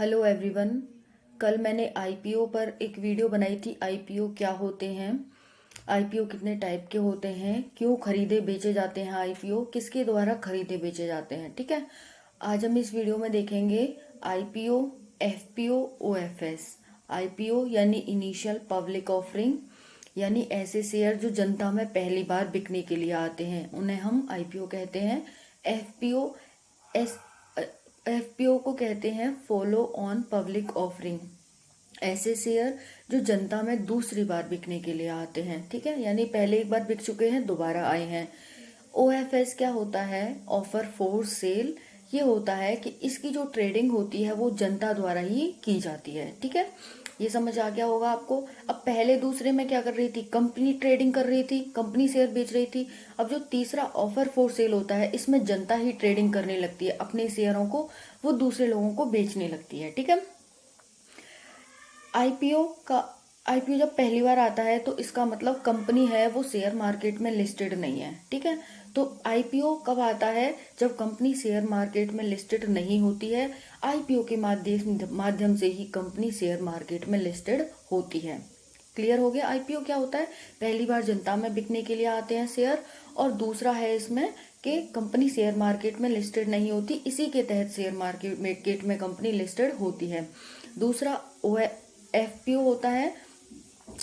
Hello everyone. कल मैंने IPO पर एक वीडियो बनाई थी। आईपीओ क्या होते हैं, आईपीओ कितने टाइप के होते हैं, क्यों खरीदे बेचे जाते हैं, आईपीओ किसके द्वारा खरीदे बेचे जाते हैं। ठीक है, आज हम इस वीडियो में देखेंगे आईपीओ, एफपीओ, ओएफएस। आईपीओ यानी इनिशियल पब्लिक ऑफरिंग, यानी ऐसे शेयर जो जनता में पहली बार बिकने के लिए आते हैं, उन्हें हम आईपीओ कहते हैं। एफपीओ एस एफपीओ को कहते हैं फॉलो ऑन पब्लिक ऑफरिंग, ऐसे शेयर जो जनता में दूसरी बार बिकने के लिए आते हैं। ठीक है, यानी पहले एक बार बिक चुके हैं, दोबारा आए हैं। ओएफएस क्या होता है, ऑफर फॉर सेल। ये होता है कि इसकी जो ट्रेडिंग होती है वो जनता द्वारा ही की जाती है। ठीक है, ये समझ आ गया होगा आपको। अब पहले दूसरे में क्या कर रही थी, कंपनी ट्रेडिंग कर रही थी, कंपनी शेयर बेच रही थी। अब जो तीसरा ऑफर फॉर सेल होता है, इसमें जनता ही ट्रेडिंग करने लगती है, अपने शेयरों को वो दूसरे लोगों को बेचने लगती है। ठीक है, आईपीओ का आईपीओ जब पहली बार आता है तो इसका मतलब कंपनी है वो शेयर मार्केट में लिस्टेड नहीं है। ठीक है, तो आईपीओ कब आता है, जब कंपनी शेयर मार्केट में लिस्टेड नहीं होती है। आईपीओ के माध्यम से ही कंपनी शेयर मार्केट में लिस्टेड होती है। क्लियर हो गया। आईपीओ क्या होता है, पहली बार जनता में बिकने के लिए आते हैं शेयर, और दूसरा है इसमें कि कंपनी शेयर मार्केट में लिस्टेड नहीं होती, इसी के तहत शेयर मार्केट में कंपनी लिस्टेड होती है। दूसरा एफपीओ होता है।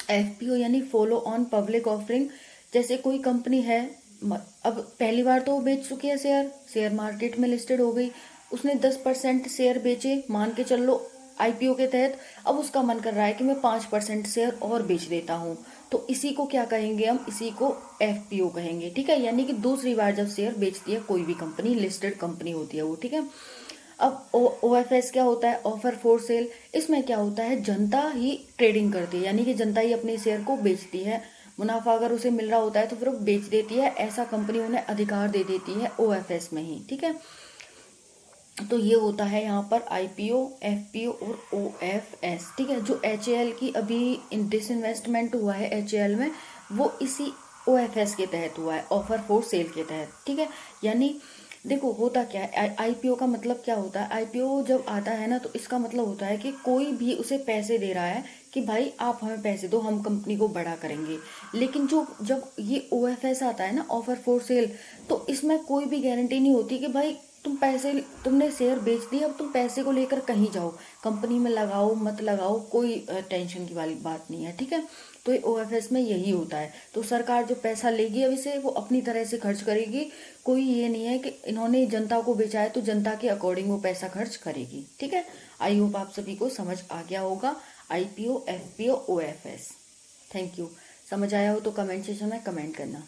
एफपीओ यानी फॉलो ऑन पब्लिक ऑफरिंग। जैसे कोई कंपनी है, अब पहली बार तो वो बेच चुकी है शेयर मार्केट में लिस्टेड हो गई, उसने 10% शेयर बेचे, मान के चल लो आईपीओ के तहत। अब उसका मन कर रहा है कि मैं 5% शेयर और बेच देता हूँ, तो इसी को क्या कहेंगे हम, इसी को एफपीओ कहेंगे। ठीक है, यानी कि दूसरी बार जब शेयर बेचती है कोई भी कंपनी, लिस्टेड कंपनी होती है वो। ठीक है, अब ओएफएस क्या होता है, ऑफर फॉर सेल। इसमें क्या होता है, जनता ही ट्रेडिंग करती है, यानी कि जनता ही अपने शेयर को बेचती है। मुनाफा अगर उसे मिल रहा होता है तो फिर वो बेच देती है, ऐसा कंपनी उन्हें अधिकार दे देती है ओएफएस में ही। ठीक है, तो ये होता है यहाँ पर आईपीओ, एफपीओ और ओएफएस। ठीक है, जो एचएएल की अभी डिसइन्वेस्टमेंट हुआ है एचएएल में, वो इसी ओएफएस के तहत हुआ है, ऑफर फॉर सेल के तहत। ठीक है, यानी देखो होता क्या है, आईपीओ का मतलब क्या होता है, आईपीओ जब आता है ना तो इसका मतलब होता है कि कोई भी उसे पैसे दे रहा है कि भाई आप हमें पैसे दो, हम कंपनी को बड़ा करेंगे। लेकिन जब ये ओएफएस आता है ना, ऑफर फॉर सेल, तो इसमें कोई भी गारंटी नहीं होती कि भाई तुमने शेयर बेच दिया, अब तुम पैसे को लेकर कहीं जाओ, कंपनी में लगाओ मत लगाओ, कोई टेंशन की वाली बात नहीं है। ठीक है, तो ये ओएफएस में यही होता है। तो सरकार जो पैसा लेगी अब इसे वो अपनी तरह से खर्च करेगी, कोई ये नहीं है कि इन्होंने जनता को बेचा है तो जनता के अकॉर्डिंग वो पैसा खर्च करेगी। ठीक है, आई होप आप सभी को समझ आ गया होगा IPO, FPO, OFS. Thank you. समझ आया हो तो कमेंट सेक्शन में कमेंट करना।